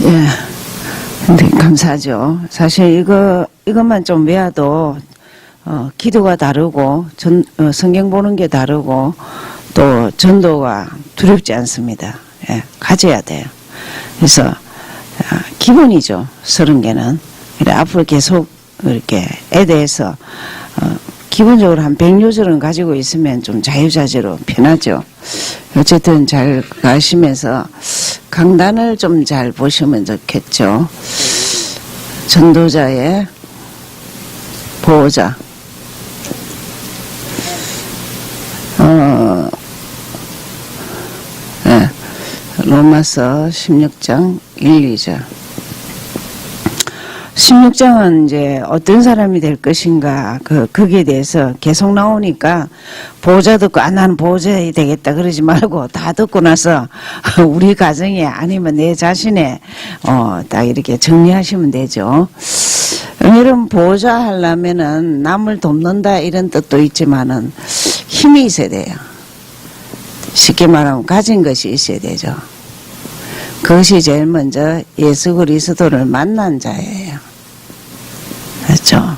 예, 근데 감사하죠. 사실 이것만 좀 외워도 기도가 다르고 성경 보는 게 다르고 또 전도가 두렵지 않습니다. 예, 가져야 돼요. 그래서 기본이죠. 30개는. 앞으로 계속 이렇게 에 대해서 기본적으로 한 100요절은 가지고 있으면 좀 자유자재로 편하죠. 어쨌든 잘 가시면서 강단을 좀 잘 보시면 좋겠죠. 전도자의 보호자. 네. 로마서 16장 1, 2절. 16장은 이제 어떤 사람이 될 것인가, 거기에 대해서 계속 나오니까, 보호자 듣고, 나는 보호자 되겠다 그러지 말고, 다 듣고 나서, 우리 가정에 아니면 내 자신에, 딱 이렇게 정리하시면 되죠. 여러분, 보호자 하려면은 남을 돕는다 이런 뜻도 있지만은, 힘이 있어야 돼요. 쉽게 말하면 가진 것이 있어야 되죠. 그것이 제일 먼저 예수 그리스도를 만난 자예요. 그렇죠?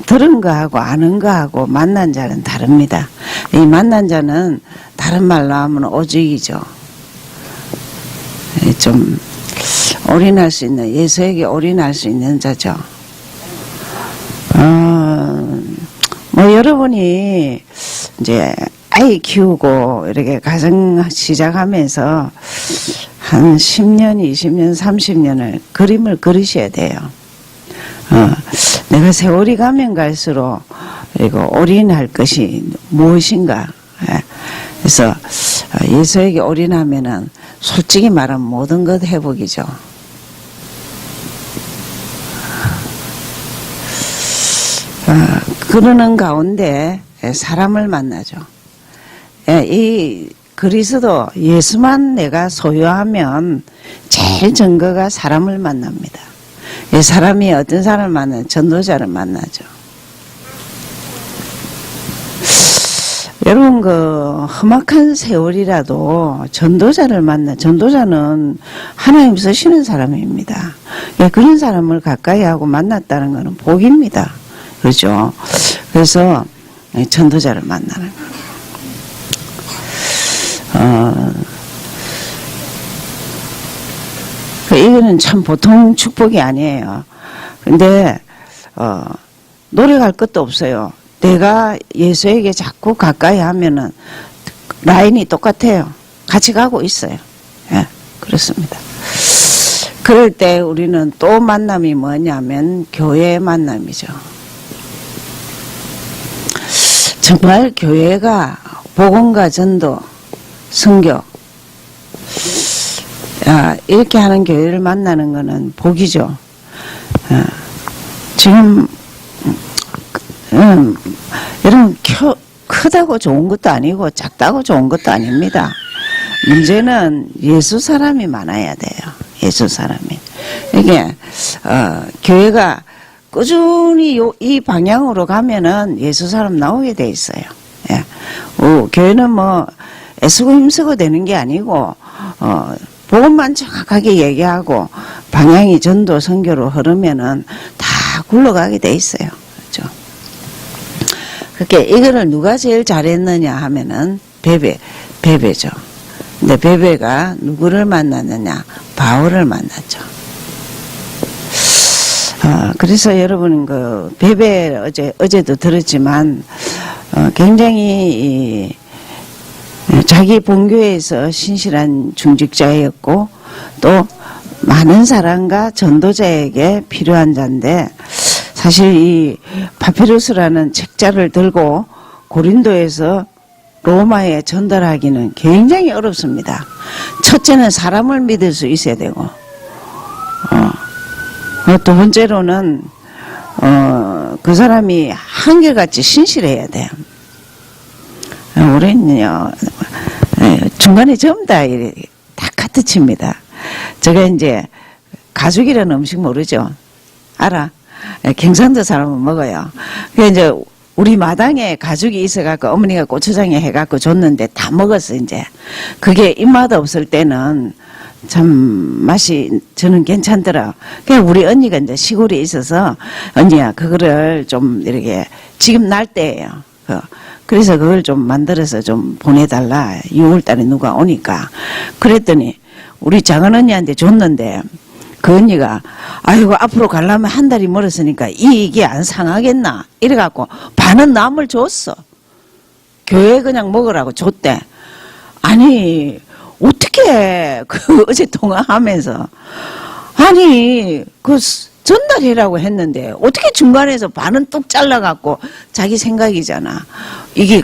들은 거하고 아는 거하고 만난 자는 다릅니다. 이 만난 자는 다른 말로 하면 오직이죠. 좀 올인할 수 있는, 예수에게 올인할 수 있는 자죠. 뭐 여러분이 이제 아이 키우고 이렇게 가정 시작하면서 한 10년, 20년, 30년을 그림을 그리셔야 돼요. 내가 세월이 가면 갈수록 이거 올인할 것이 무엇인가. 그래서 예수에게 올인하면은 솔직히 말하면 모든 것 회복이죠. 그러는 가운데 사람을 만나죠. 이 그리스도 예수만 내가 소유하면 제일 증거가 사람을 만납니다. 이 사람이 어떤 사람을 만나요? 전도자를 만나죠. 여러분 험악한 세월이라도 전도자를 전도자는 하나님 쓰시는 사람입니다. 그런 사람을 가까이 하고 만났다는 것은 복입니다. 그렇죠? 그래서 전도자를 만나는 거예요. 이거는 참 보통 축복이 아니에요. 근데 노력할 것도 없어요. 내가 예수에게 자꾸 가까이 하면은 라인이 똑같아요. 같이 가고 있어요. 예, 그렇습니다. 그럴 때 우리는 또 만남이 뭐냐면 교회의 만남이죠. 정말 교회가 복음과 전도, 선교 이렇게 하는 교회를 만나는 것은 복이죠. 지금 여러분 크다고 좋은 것도 아니고 작다고 좋은 것도 아닙니다. 문제는 예수 사람이 많아야 돼요. 예수 사람이. 이게 교회가 꾸준히 이 방향으로 가면은 예수 사람 나오게 돼 있어요. 예. 교회는 뭐 애쓰고 힘쓰고 되는 게 아니고 복음만 정확하게 얘기하고 방향이 전도 선교로 흐르면은 다 굴러가게 돼 있어요. 그렇죠? 그렇게 이거를 누가 제일 잘했느냐 하면은 베베죠. 근데 베베가 누구를 만났느냐? 바울을 만났죠. 그래서 여러분 베베 어제도 들었지만 굉장히 자기 본교에서 신실한 중직자였고 또 많은 사랑과 전도자에게 필요한 자인데 사실 이 파피루스라는 책자를 들고 고린도에서 로마에 전달하기는 굉장히 어렵습니다. 첫째는 사람을 믿을 수 있어야 되고 두 번째로는 그 사람이 한결같이 신실해야 돼요. 우리는요 중간에 전부 다 딱 카트 칩니다. 제가 이제 가죽이라는 음식 모르죠? 알아? 경상도 사람은 먹어요. 그래서 이제 우리 마당에 가죽이 있어갖고 어머니가 고추장에 해갖고 줬는데 다 먹었어, 이제. 그게 입맛 없을 때는 참 맛이 저는 괜찮더라. 그냥 우리 언니가 이제 시골에 있어서 언니야, 그거를 좀 이렇게 지금 날 때예요. 그래서 그걸 좀 만들어서 좀 보내달라. 6월달에 누가 오니까. 그랬더니 우리 작은 언니한테 줬는데 그 언니가 아이고 앞으로 가려면 한 달이 멀었으니까 이게 안 상하겠나 이래갖고 반은 남을 줬어. 교회 그냥 먹으라고 줬대. 아니 어떻게 그 어제 통화하면서 아니 그 전달이라고 했는데 어떻게 중간에서 반은 뚝 잘라갖고 자기 생각이잖아. 이게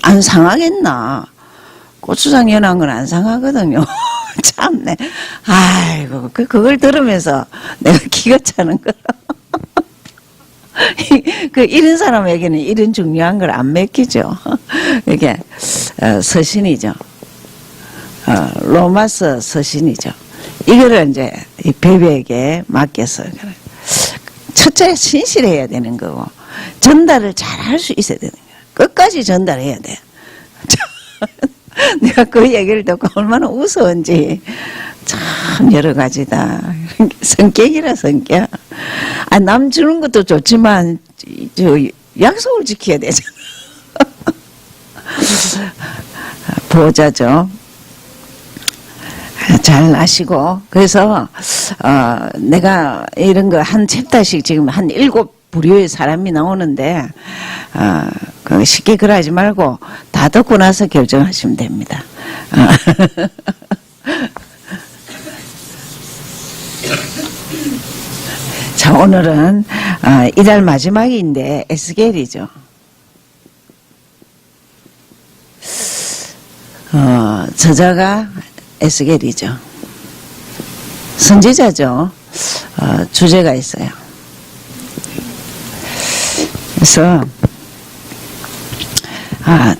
안 상하겠나. 고추장 연한 건 안 상하거든요. 참네. 아이고, 그걸 들으면서 내가 기가 차는 거라. 이런 사람에게는 이런 중요한 걸 안 맡기죠. 이게, 서신이죠. 로마서 서신이죠. 이거를 이제 이 베베에게 맡겨서. 첫째 신실해야 되는 거고, 전달을 잘 할 수 있어야 되는 거야. 끝까지 전달해야 돼. 내가 그 얘기를 듣고 얼마나 우스운지 참 여러 가지다. 성격이라 성격. 아, 남 주는 것도 좋지만 저 약속을 지켜야 되잖아. 보호자죠. 잘 아시고 그래서 내가 이런 거 한 챕터씩 지금 한 7부류의 사람이 나오는데 쉽게 그러지 말고 다 듣고 나서 결정하시면 됩니다. 자, 오늘은 이달 마지막인데 에스겔이죠. 저자가 에스겔이죠. 선지자죠. 주제가 있어요. 그래서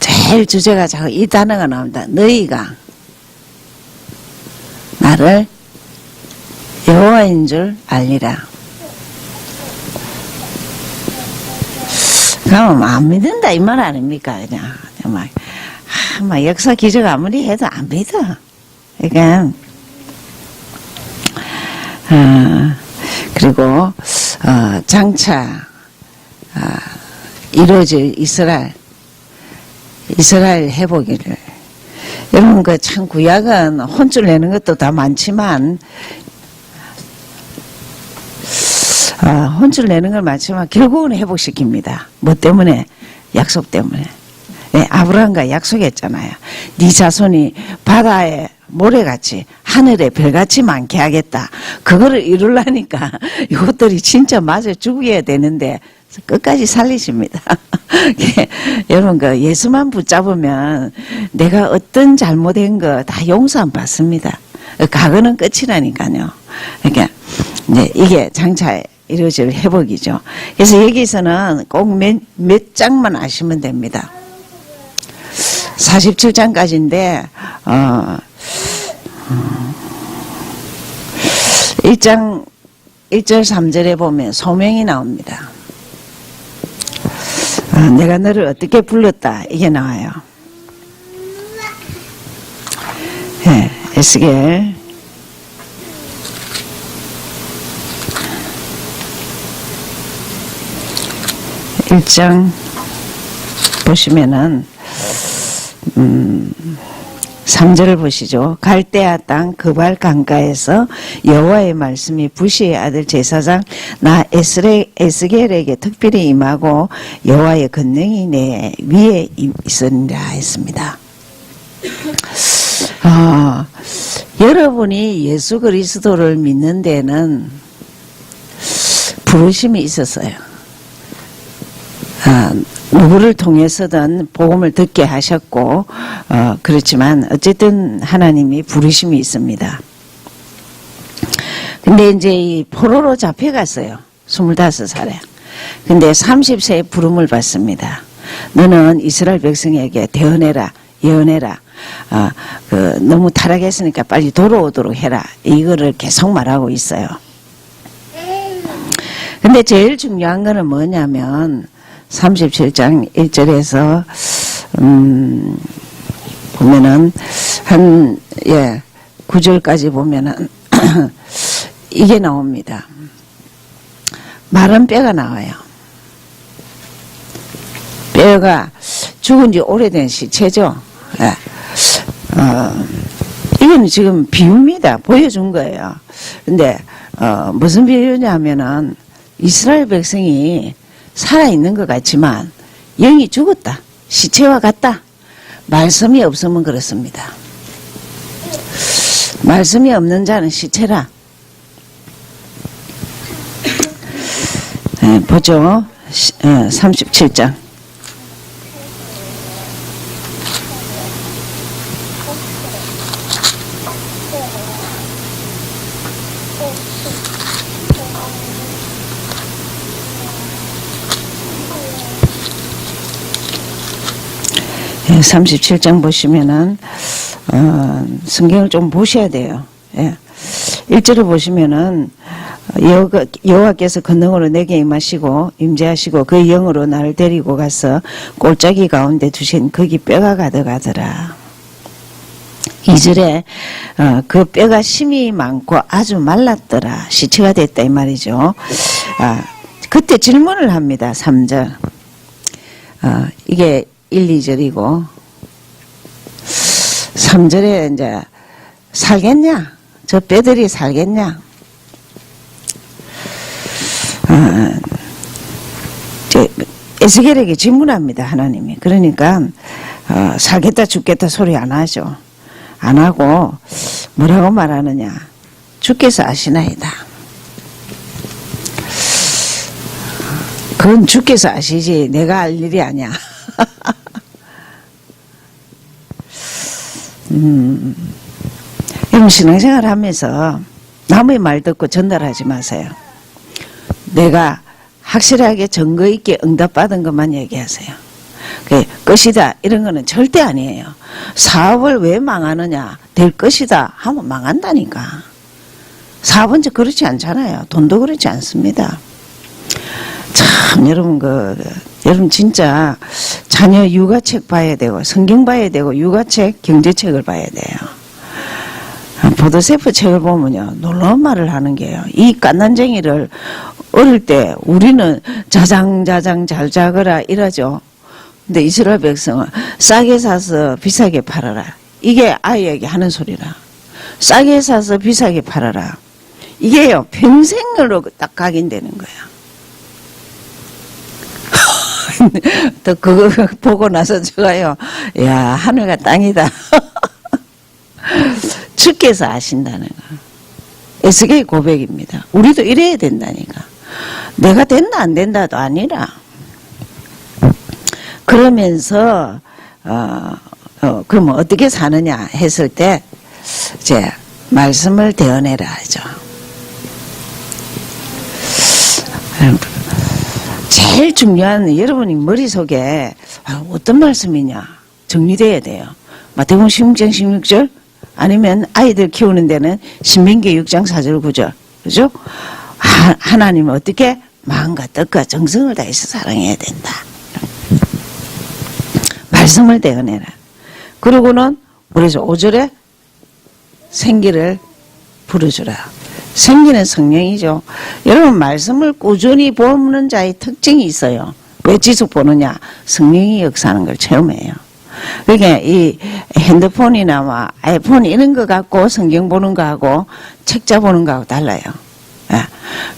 제일 주제가 자꾸 이 단어가 나옵니다. 너희가 나를 여호와인 줄 알리라. 그러면 안 믿는다 이 말 아닙니까? 그냥 막 역사 기적 아무리 해도 안 믿어. 그러니까 그리고 장차 이루어질 이스라엘 회복이를 여러분 그 참 구약은 혼쭐 내는 것도 다 많지만 혼쭐 내는 걸 많지만 결국은 회복시킵니다. 뭐 때문에? 약속 때문에. 네, 아브라함과 약속했잖아요. 네 자손이 바다에 모래같이 하늘에 별같이 많게 하겠다. 그거를 이루려니까 이것들이 진짜 맞아 죽여야 되는데 끝까지 살리십니다. 여러분 그 예수만 붙잡으면 내가 어떤 잘못된 거 다 용서 안 받습니다. 과거는 끝이라니까요. 그러니까 이제 이게 장차 이루어질 회복이죠. 그래서 여기서는 꼭 몇 장만 아시면 됩니다. 47장까지인데 1장 1절 3절에 보면 소명이 나옵니다. 내가 너를 어떻게 불렀다 이게 나와요. 네, 에스겔 1장 보시면은 3절을 보시죠. 갈대아 땅 그발 강가에서 여호와의 말씀이 부시의 아들 제사장 나 에스겔에게 특별히 임하고 여호와의 권능이 내 위에 있으리라 했습니다. 여러분이 예수 그리스도를 믿는 데는 부르심이 있었어요. 누구를 통해서든 복음을 듣게 하셨고 그렇지만 어쨌든 하나님이 부르심이 있습니다. 근데 이제 이 포로로 잡혀갔어요. 25살에. 근데 30세에 부름을 받습니다. 너는 이스라엘 백성에게 대언해라. 예언해라. 너무 타락했으니까 빨리 돌아오도록 해라. 이거를 계속 말하고 있어요. 근데 제일 중요한 거는 뭐냐면 37장 1절에서 보면은 9절까지 보면은 이게 나옵니다. 마른 뼈가 나와요. 뼈가 죽은 지 오래된 시체죠. 예. 이건 지금 비유입니다. 보여준 거예요. 근데 무슨 비유냐면은 이스라엘 백성이 살아있는 것 같지만 영이 죽었다. 시체와 같다. 말씀이 없으면 그렇습니다. 말씀이 없는 자는 시체라. 보죠. 37장. 예, 37장 보시면은 성경을 좀 보셔야 돼요. 예. 1절을 보시면은 여호와께서 권능으로 내게 임재하시고 그 영으로 나를 데리고 가서 골짜기 가운데 두신 거기 뼈가 가득하더라. 2절에 그 뼈가 심이 많고 아주 말랐더라. 시체가 됐다 이 말이죠. 그때 질문을 합니다. 3절. 이게 1, 2절이고 3절에 이제 살겠냐? 저 뼈들이 살겠냐? 에스겔에게 질문합니다. 하나님이. 그러니까 살겠다 죽겠다 소리 안 하죠. 안 하고 뭐라고 말하느냐? 주께서 아시나이다. 그건 주께서 아시지 내가 알 일이 아니야. 여러분 신앙생활 하면서 남의 말 듣고 전달하지 마세요. 내가 확실하게 증거 있게 응답받은 것만 얘기하세요. 끝이다 이런 거는 절대 아니에요. 사업을 왜 망하느냐? 될 것이다 하면 망한다니까. 사업은 그렇지 않잖아요. 돈도 그렇지 않습니다. 참 여러분 여러분 진짜 자녀 육아책 봐야 되고 성경 봐야 되고 육아책 경제책을 봐야 돼요. 보드세프 책을 보면요 놀라운 말을 하는 게요. 이 갓난쟁이를 어릴 때 우리는 자장자장 잘 자거라 이러죠. 근데 이스라엘 백성은 싸게 사서 비싸게 팔아라. 이게 아이에게 하는 소리라. 싸게 사서 비싸게 팔아라. 이게요 평생으로 딱 각인되는 거야. 또 그거 보고 나서 제가요, 야 하늘과 땅이다. 주께서 아신다는 거. 에스겔 고백입니다. 우리도 이래야 된다니까. 내가 된다 안 된다도 아니라. 그러면서 그럼 어떻게 사느냐 했을 때 이제 말씀을 대언해라 하죠. 제일 중요한 여러분이 머릿속에 어떤 말씀이냐 정리돼야 돼요. 마태복음 16장 16절 아니면 아이들 키우는 데는 신명기 6장 4절 9절 그죠? 하나님은 어떻게 마음과 뜻과 정성을 다해서 사랑해야 된다. 말씀을 대언해라. 그러고는 그래서 5절에 생기를 부르주라. 생기는 성령이죠. 여러분 말씀을 꾸준히 보는 자의 특징이 있어요. 왜 지속 보느냐? 성령이 역사하는 걸 체험해요. 그러니까 이 핸드폰이나 아이폰 이런 거 갖고 성경 보는 거하고 책자 보는 거하고 달라요.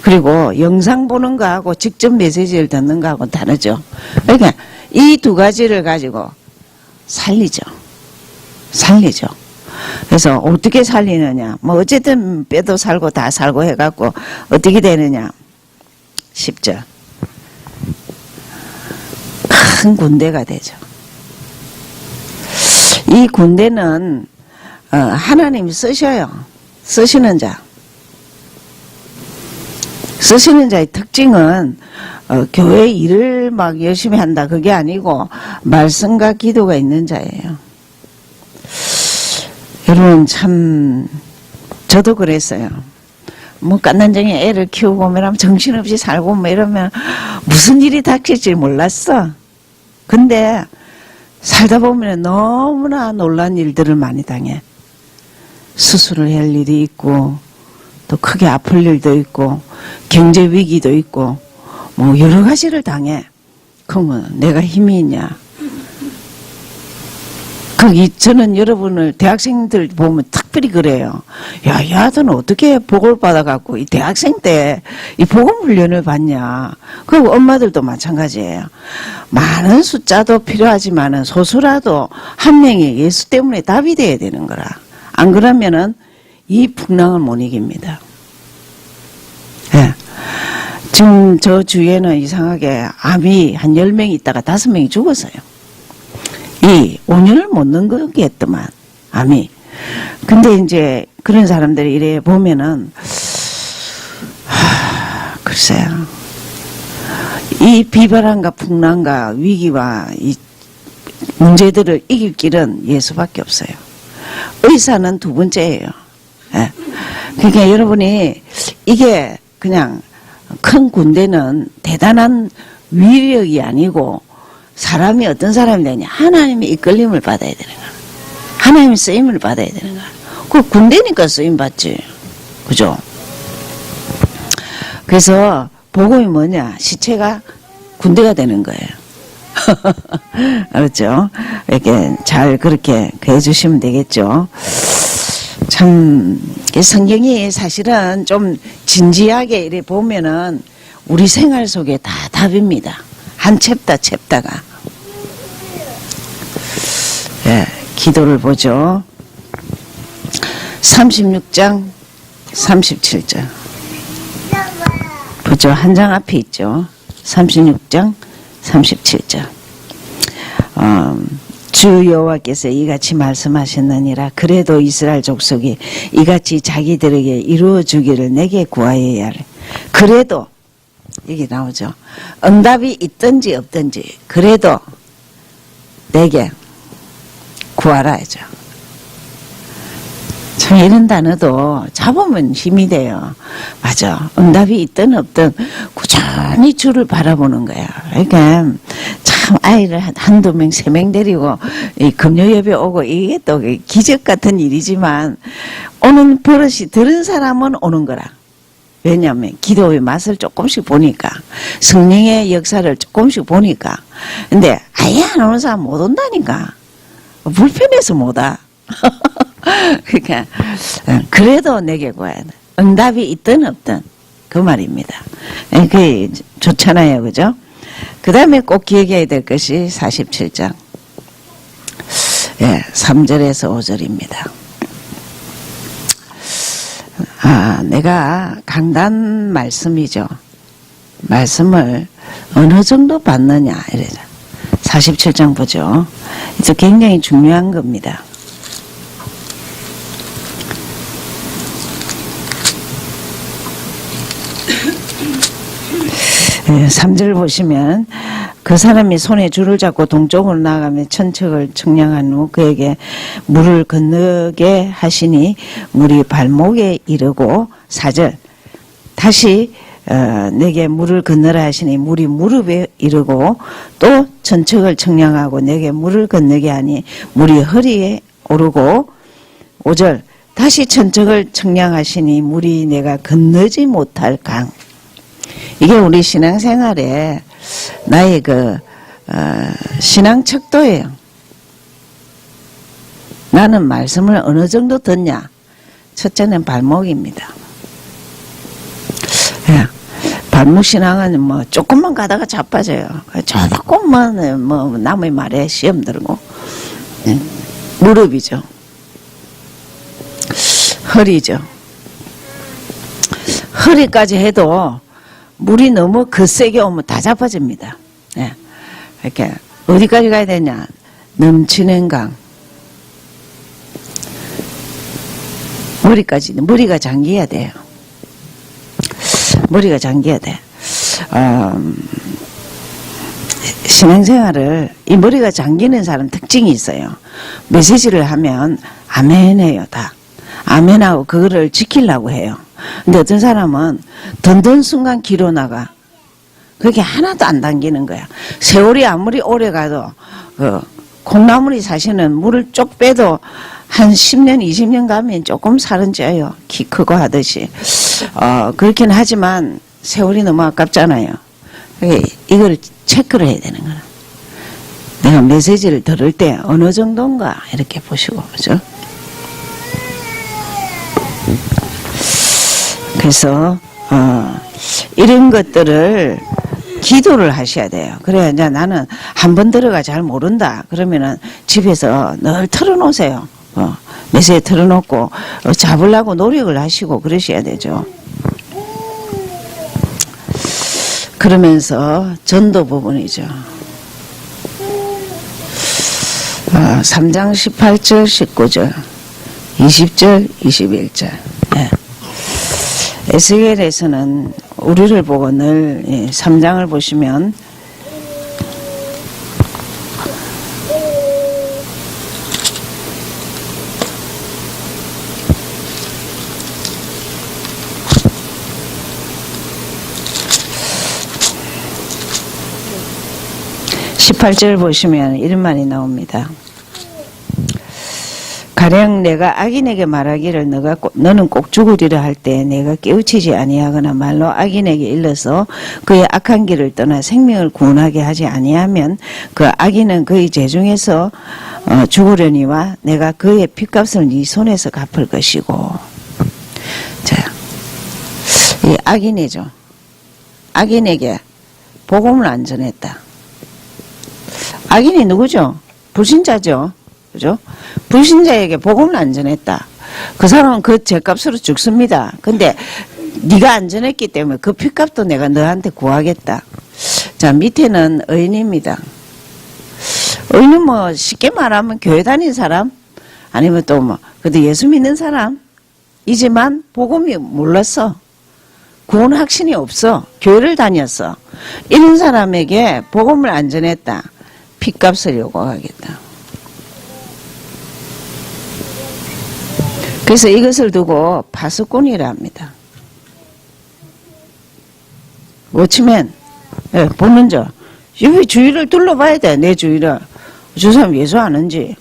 그리고 영상 보는 거하고 직접 메시지를 듣는 거하고 다르죠. 그러니까 이 두 가지를 가지고 살리죠. 그래서 어떻게 살리느냐? 뭐 어쨌든 뼈도 살고 다 살고 해갖고 어떻게 되느냐? 10절. 큰 군대가 되죠. 이 군대는 하나님이 쓰셔요. 쓰시는 자. 쓰시는 자의 특징은 교회 일을 막 열심히 한다 그게 아니고 말씀과 기도가 있는 자예요. 여러분 참 저도 그랬어요. 뭐 깐난쟁이 애를 키우고 뭐 이러면 정신없이 살고 뭐 이러면 무슨 일이 닥칠지 몰랐어. 근데 살다 보면 너무나 놀란 일들을 많이 당해. 수술을 할 일이 있고 또 크게 아플 일도 있고 경제 위기도 있고 뭐 여러 가지를 당해. 그러면 내가 힘이 있냐? 저는 여러분을 대학생들 보면 특별히 그래요. 야, 야들은 어떻게 복을 받아갖고 이 대학생 때 이 복음 훈련을 받냐. 그리고 엄마들도 마찬가지예요. 많은 숫자도 필요하지만은 소수라도 한 명이 예수 때문에 답이 돼야 되는 거라. 안 그러면은 이 풍랑을 못 이깁니다. 예. 지금 저 주위에는 이상하게 암이 한 10명이 있다가 5명이 죽었어요. 이 5년을 못 넘기겠더만 암이. 근데 이제 그런 사람들이 이래 보면은 글쎄요, 이 비바람과 풍랑과 위기와 이 문제들을 이길 길은 예수밖에 없어요. 의사는 두 번째예요. 예. 그러니까 여러분이 이게 그냥 큰 군대는 대단한 위력이 아니고 사람이 어떤 사람이 되냐, 하나님의 이끌림을 받아야 되는 거야. 하나님의 쓰임을 받아야 되는 거야. 그 군대니까 쓰임 받지, 그죠? 그래서 복음이 뭐냐, 시체가 군대가 되는 거예요. 그렇죠? 이렇게 잘 그렇게 해주시면 되겠죠. 참 성경이 사실은 좀 진지하게 이래 보면은 우리 생활 속에 다 답입니다. 한 챕다가. 예, 기도를 보죠. 36장 37절 보죠. 한 장 앞에 있죠. 36장 37절. 주 여호와께서 이같이 말씀하셨느니라. 그래도 이스라엘 족속이 이같이 자기들에게 이루어 주기를 내게 구하여야 하리. 그래도 이게 나오죠. 응답이 있든지 없든지 그래도 내게 구하라 하죠. 참 이런 단어도 잡으면 힘이 돼요. 맞아. 응답이 있든 없든 꾸준히 주를 바라보는 거야. 그러니까 참 아이를 한두 명, 3명 데리고 이 금요 예배 오고 이게 또 기적 같은 일이지만 오는 버릇이 들은 사람은 오는 거라. 왜냐하면 기도의 맛을 조금씩 보니까 성령의 역사를 조금씩 보니까. 근데 아예 안 오는 사람 못 온다니까. 불편해서 못 와. 그러니까 그래도 내게 구해야 돼. 응답이 있든 없든 그 말입니다. 그게 좋잖아요, 그죠? 그 다음에 꼭 기억해야 될 것이 47장 3절에서 5절입니다. 내가 강단 말씀이죠. 말씀을 어느 정도 받느냐 이래죠. 47장 보죠. 이제 굉장히 중요한 겁니다. 3절 보시면 그 사람이 손에 줄을 잡고 동쪽으로 나가며 천척을 청량한 후 그에게 물을 건너게 하시니 물이 발목에 이르고 4절 다시 내게 물을 건너라 하시니 물이 무릎에 이르고 또 천척을 청량하고 내게 물을 건너게 하니 물이 허리에 오르고 5절 다시 천척을 청량하시니 물이 내가 건너지 못할 강. 이게 우리 신앙생활에 나의 신앙 척도예요. 나는 말씀을 어느 정도 듣냐? 첫째는 발목입니다. 발목 신앙은 뭐 조금만 가다가 자빠져요. 조금만 뭐 남의 말에 시험 들고. 무릎이죠. 허리죠. 허리까지 해도 물이 너무 거세게 오면 다 자빠집니다. 이렇게 어디까지 가야 되냐? 넘치는 강. 머리가 잠겨야 돼요. 머리가 잠겨야 돼. 신앙생활을 이 머리가 잠기는 사람 특징이 있어요. 메시지를 하면 아멘해요, 다. 아멘하고 그거를 지키려고 해요. 근데 어떤 사람은 던던 순간 기로 나가. 그게 하나도 안 당기는 거야. 세월이 아무리 오래 가도 콩나물이 사실은 물을 쪽 빼도 한 10년, 20년 가면 조금 살은 쪄요. 키 크고 하듯이. 그렇긴 하지만 세월이 너무 아깝잖아요. 이걸 체크를 해야 되는 거야. 내가 메시지를 들을 때 어느 정도인가 이렇게 보시고, 그죠? 그래서 이런 것들을 기도를 하셔야 돼요. 그래야 이제 나는 한 번 들어가 잘 모른다. 그러면은 집에서 늘 틀어놓으세요. 메시지 틀어놓고 잡으려고 노력을 하시고 그러셔야 되죠. 그러면서 전도 부분이죠. 3장 18절, 19절, 20절, 21절. 예. 에스겔에서는 우리를 보고 늘 3장을 보시면 (18절) 보시면 이런 말이 나옵니다. 가령 내가 악인에게 말하기를 너는 꼭 죽으리라 할 때 내가 깨우치지 아니하거나 말로 악인에게 일러서 그의 악한 길을 떠나 생명을 구원하게 하지 아니하면 그 악인은 그의 재중에서 죽으려니와 내가 그의 핏값을 네 손에서 갚을 것이고. 자, 이 악인이죠. 악인에게 복음을 안 전했다. 악인이 누구죠? 불신자죠. 그죠? 불신자에게 복음을 안 전했다. 그 사람은 그 죄값으로 죽습니다. 근데 네가 안 전했기 때문에 그 피값도 내가 너한테 구하겠다. 자, 밑에는 의인입니다. 의인은 뭐 쉽게 말하면 교회 다닌 사람, 아니면 또 뭐 그래도 예수 믿는 사람이지만 복음이 몰랐어. 구원 확신이 없어. 교회를 다녔어. 이런 사람에게 복음을 안 전했다. 피값을 요구하겠다. 그래서 이것을 두고 파수꾼이라 합니다. 워치맨, 보는 자. 여기 주위를 둘러봐야 돼, 내 주위를. 저 사람 예수 아는지.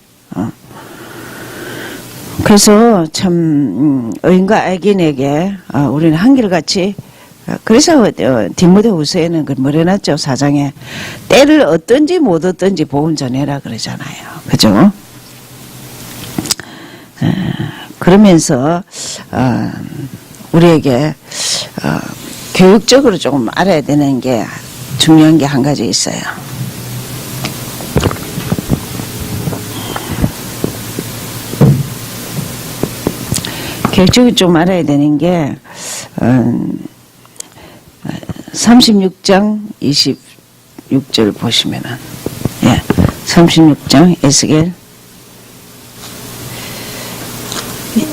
그래서 참, 의인과 악인에게, 우리는 한결같이, 그래서 디모데후서에는 그 뭐래놨죠, 4장에. 때를 얻든지 못 얻든지 복음 전해라 그러잖아요. 그죠? 그러면서 우리에게 교육적으로 조금 알아야 되는 게 중요한 게 한 가지 있어요. 교육적으로 좀 알아야 되는 게 36장 26절 보시면은 36장 에스겔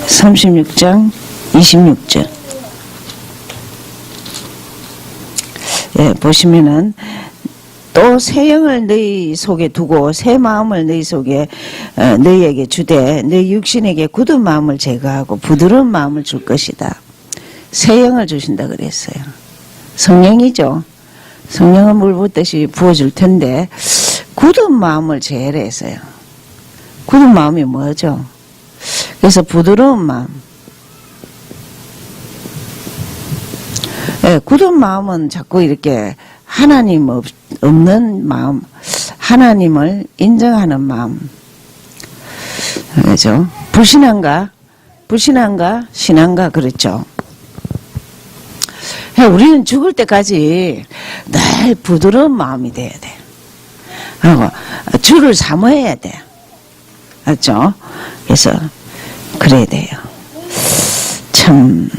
36장 26절. 보시면은 또 새 영을 너희 속에 두고 새 마음을 너희 속에 너희에게 주되 너희 육신에게 굳은 마음을 제거하고 부드러운 마음을 줄 것이다. 새 영을 주신다 그랬어요. 성령이죠. 성령은 물 붓듯이 부어줄 텐데 굳은 마음을 제외했어요. 굳은 마음이 뭐죠? 그래서 부드러운 마음. 굳은 마음은 자꾸 이렇게 하나님 없는 마음, 하나님을 인정하는 마음. 그죠? 불신한가? 신한가? 그렇죠. 우리는 죽을 때까지 늘 부드러운 마음이 돼야 돼. 그리고 주를 사모해야 돼. 맞죠? 그래서 그래야 돼요. 참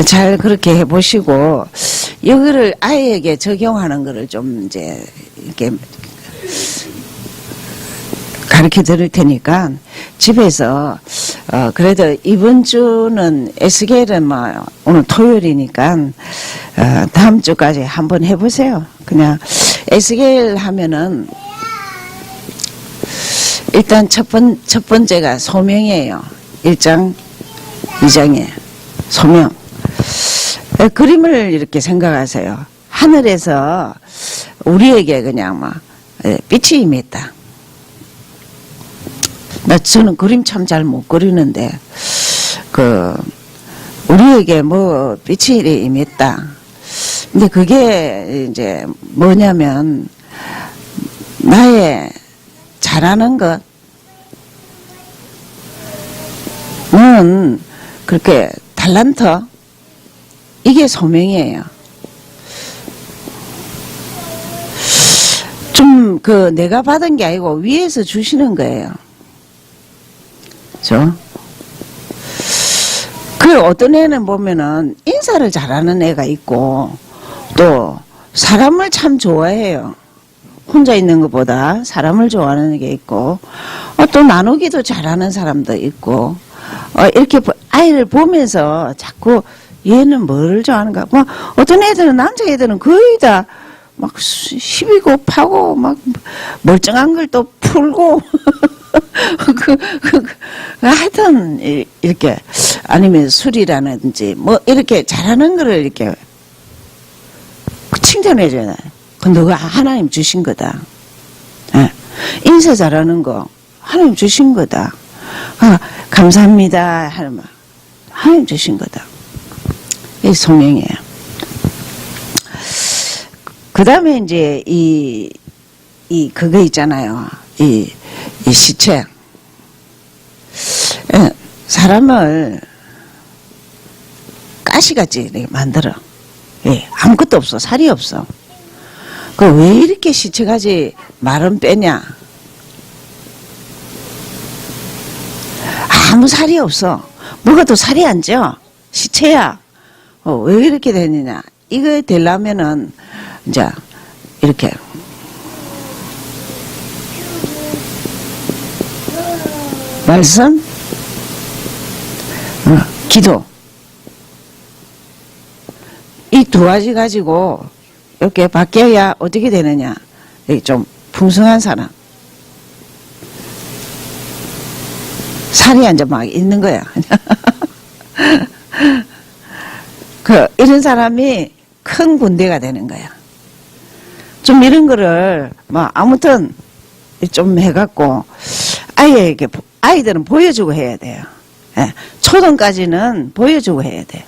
잘 그렇게 해보시고 여기를 아이에게 적용하는 거를 좀 이제 이렇게 가르쳐 드릴 테니까 집에서 그래도 이번 주는 에스겔은 오늘 토요일이니까 다음 주까지 한번 해보세요. 그냥 에스겔 하면은 일단 첫 번째가 소명이에요. 1장, 2장에 소명. 그림을 이렇게 생각하세요. 하늘에서 우리에게 그냥 막 빛이 임했다. 저는 그림 참 잘 못 그리는데 우리에게 뭐 빛이 임했다. 근데 그게 이제 뭐냐면 나의 잘하는 것은 그렇게 달란트 이게 소명이에요. 좀 내가 받은 게 아니고 위에서 주시는 거예요. 그죠? 어떤 애는 보면은 인사를 잘하는 애가 있고 또 사람을 참 좋아해요. 혼자 있는 것보다 사람을 좋아하는 게 있고 또 나누기도 잘하는 사람도 있고 이렇게 아이를 보면서 자꾸 얘는 뭐를 좋아하는가. 뭐 어떤 애들은 남자애들은 거의 다 막 시비고 파고 막 멀쩡한 걸 또 풀고 하여튼 이렇게 아니면 술이라든지 뭐 이렇게 잘하는 거를 이렇게 칭찬해줘야 돼. 근데 그거 하나님 주신 거다. 예. 인사 잘하는 거 하나님 주신 거다. 감사합니다 하는 말 하나님 주신 거다. 이게 소명이에요. 그 다음에 이제 그거 있잖아요. 이 시체. 사람을 가시같이 이렇게 만들어. 아무것도 없어. 살이 없어. 왜 이렇게 시체같이 말은 빼냐? 아무 살이 없어. 뭐가 또 살이 안 쪄? 시체야. 왜 이렇게 되느냐? 이거 되려면은, 이제, 이렇게. 말씀, 기도. 이 두 가지 가지고, 이렇게 바뀌어야 어떻게 되느냐? 좀 풍성한 사람. 살이 앉아 막 있는 거야. 이런 사람이 큰 군대가 되는 거야. 좀 이런 거를, 아무튼, 좀 해갖고, 아이들은 보여주고 해야 돼요. 예, 초등까지는 보여주고 해야 돼요.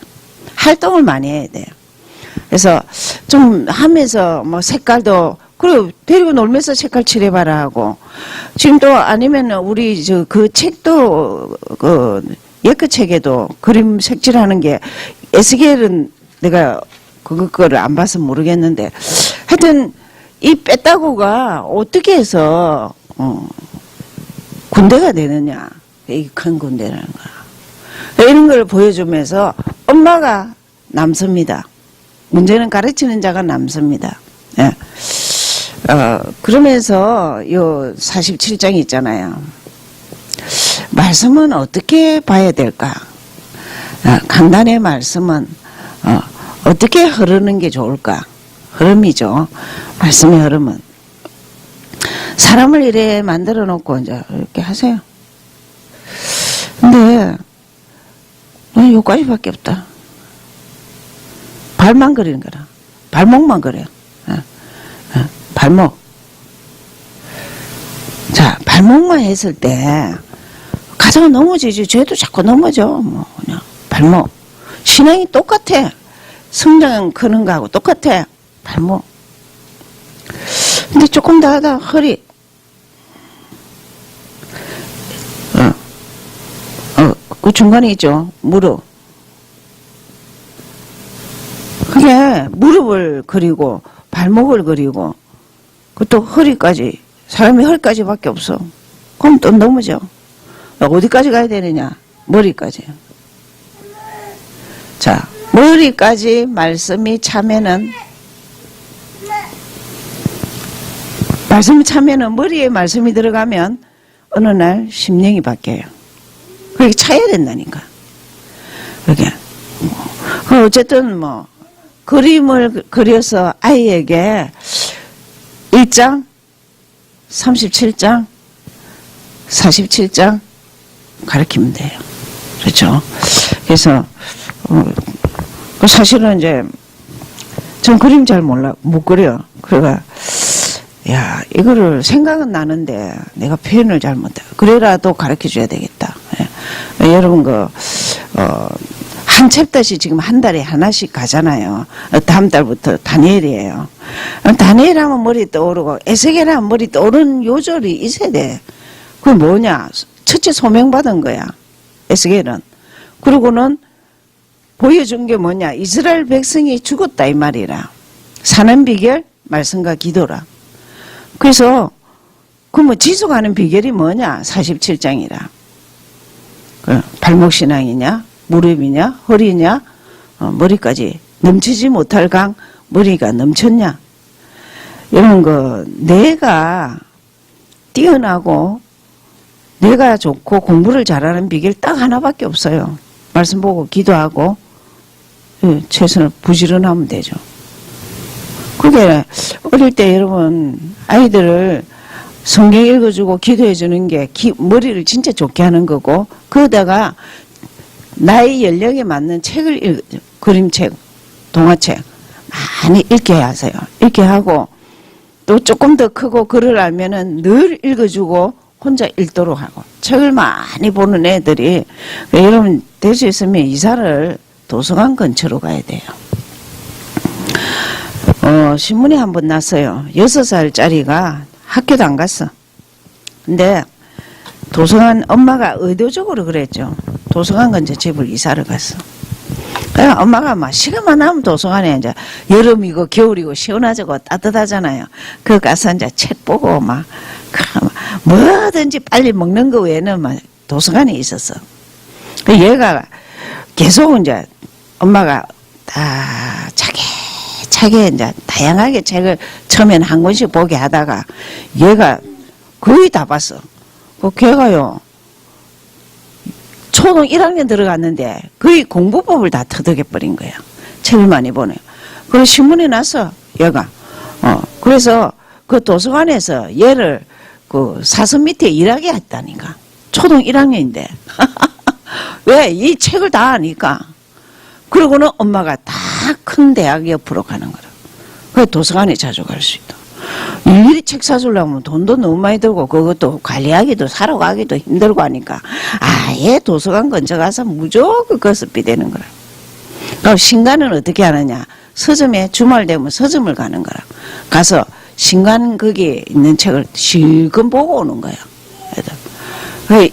활동을 많이 해야 돼요. 그래서 좀 하면서 색깔도, 그리고 데리고 놀면서 색깔 칠해봐라 하고, 지금 또 아니면 우리 그 책도, 예크 책에도 그림 색칠하는 게, 에스겔은 내가 그거를 안 봐서 모르겠는데, 하여튼, 이 뺐다고가 어떻게 해서, 군대가 되느냐. 이 큰 군대라는 거야. 이런 걸 보여주면서 엄마가 남습니다. 문제는 가르치는 자가 남습니다. 예. 그러면서 요 47장 있잖아요. 말씀은 어떻게 봐야 될까? 강단의 말씀은 어떻게 흐르는 게 좋을까? 흐름이죠. 말씀의 흐름은. 사람을 이래 만들어 놓고 이제 이렇게 하세요. 근데 난 요까지밖에 없다. 발만 그리는 거라. 발목만 그래요. 발목. 자, 발목만 했을 때 가다가 넘어지지. 쟤도 자꾸 넘어져. 그냥 발목. 신앙이 똑같아. 성장 크는 거하고 똑같아. 발목. 근데 조금 더 하다 허리. 그 중간에 있죠. 무릎. 그게 무릎을 그리고 발목을 그리고 그것도 허리까지. 사람이 허리까지밖에 없어. 그럼 또 넘어져. 어디까지 가야 되느냐? 머리까지. 자, 머리까지 말씀이 차면은 머리에 말씀이 들어가면 어느 날 심령이 바뀌어요. 그렇게 차야 된다니까. 그게 어쨌든 그림을 그려서 아이에게 1장, 37장, 47장 가르치면 돼요. 그렇죠? 그래서 사실은 이제 전 그림 잘 못 그려. 그래가 야, 이거를 생각은 나는데 내가 표현을 잘 못해. 그래라도 가르쳐 줘야 되겠다. 예. 여러분 한 챕터씩 지금 한 달에 하나씩 가잖아요. 다음 달부터 다니엘이에요. 다니엘 하면 머리 떠오르고 에스겔 하면 머리 떠오르는 요절이 있어야 돼. 그게 뭐냐? 첫째 소명받은 거야. 에스겔은. 그리고는 보여준 게 뭐냐? 이스라엘 백성이 죽었다 이 말이라. 사는 비결? 말씀과 기도라. 그래서 그 지속하는 비결이 뭐냐? 47장이라. 발목 신앙이냐? 무릎이냐? 허리냐? 머리까지 넘치지 못할 강 머리가 넘쳤냐? 이런 내가 뛰어나고 내가 좋고 공부를 잘하는 비결 딱 하나밖에 없어요. 말씀 보고 기도하고 최선을 부지런하면 되죠. 그게 어릴 때 여러분 아이들을 성경 읽어주고 기도해주는 게 머리를 진짜 좋게 하는 거고, 그러다가 나의 연령에 맞는 책을 그림책, 동화책 많이 읽게 하세요. 읽게 하고 또 조금 더 크고 글을 알면은 늘 읽어주고 혼자 읽도록 하고, 책을 많이 보는 애들이, 여러분 될 수 있으면 이사를 도서관 근처로 가야 돼요. 신문에 한번 났어요. 6살짜리가 학교도 안 갔어. 근데 도서관, 엄마가 의도적으로 그랬죠. 도서관 근처 집을 이사를 갔어. 그래 엄마가 막 시간만 나면 도서관에 이제 여름이고 겨울이고 시원하고 따뜻하잖아요. 그 가서 이제 책 보고 막 뭐든지 빨리 먹는 거 외에는 막 도서관에 있었어. 그 얘가 계속 이제 엄마가 다 차게 이제 다양하게 책을 처음엔 한 권씩 보게 하다가 얘가 거의 다 봤어. 그 걔가요 초등 1학년 들어갔는데 거의 공부법을 다 터득해버린 거야. 책을 많이 보네요. 그래서 신문에 났어 얘가. 그래서 그 도서관에서 얘를 그 사선 밑에 일하게 했다니까. 초등 1학년인데 왜? 이 책을 다 아니까. 그러고는 엄마가 다 큰 대학 옆으로 가는 거라. 그 도서관에 자주 갈 수 있다. 일일이 책 사주려면 돈도 너무 많이 들고 그것도 관리하기도 사러 가기도 힘들고 하니까 아예 도서관 근처 가서 무조건 거스피 되는 거라. 그럼 신간은 어떻게 하느냐? 서점에 주말 되면 서점을 가는 거라. 가서 신간 거기에 있는 책을 실컷 보고 오는 거야.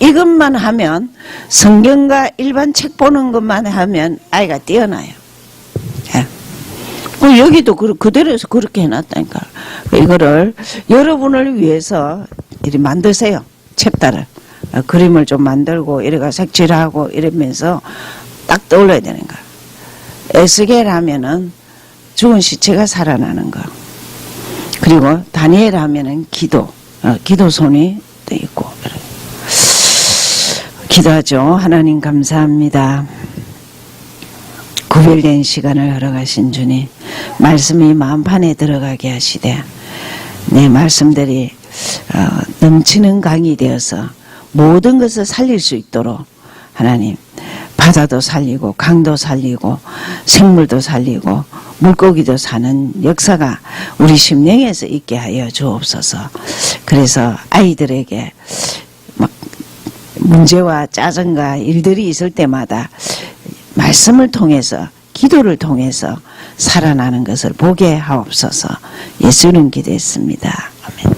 이것만 하면, 성경과 일반 책 보는 것만 하면 아이가 뛰어나요. 예. 여기도 그대로 해서 그렇게 해놨다니까. 이거를 여러분을 위해서 이렇게 만드세요. 챕터를. 그림을 좀 만들고 이래가 색칠하고 이러면서 딱 떠올려야 되는 거야. 에스겔 하면은 죽은 시체가 살아나는 거. 그리고 다니엘 하면은 기도 손이 또 있고. 기도하죠. 하나님 감사합니다. 구별된 시간을 허락하신 주님, 말씀이 마음판에 들어가게 하시되 내 말씀들이 넘치는 강이 되어서 모든 것을 살릴 수 있도록 하나님, 바다도 살리고 강도 살리고 생물도 살리고 물고기도 사는 역사가 우리 심령에서 있게 하여 주옵소서. 그래서 아이들에게 막 문제와 짜증과 일들이 있을 때마다 말씀을 통해서, 기도를 통해서 살아나는 것을 보게 하옵소서. 예수님 기도했습니다. 아멘.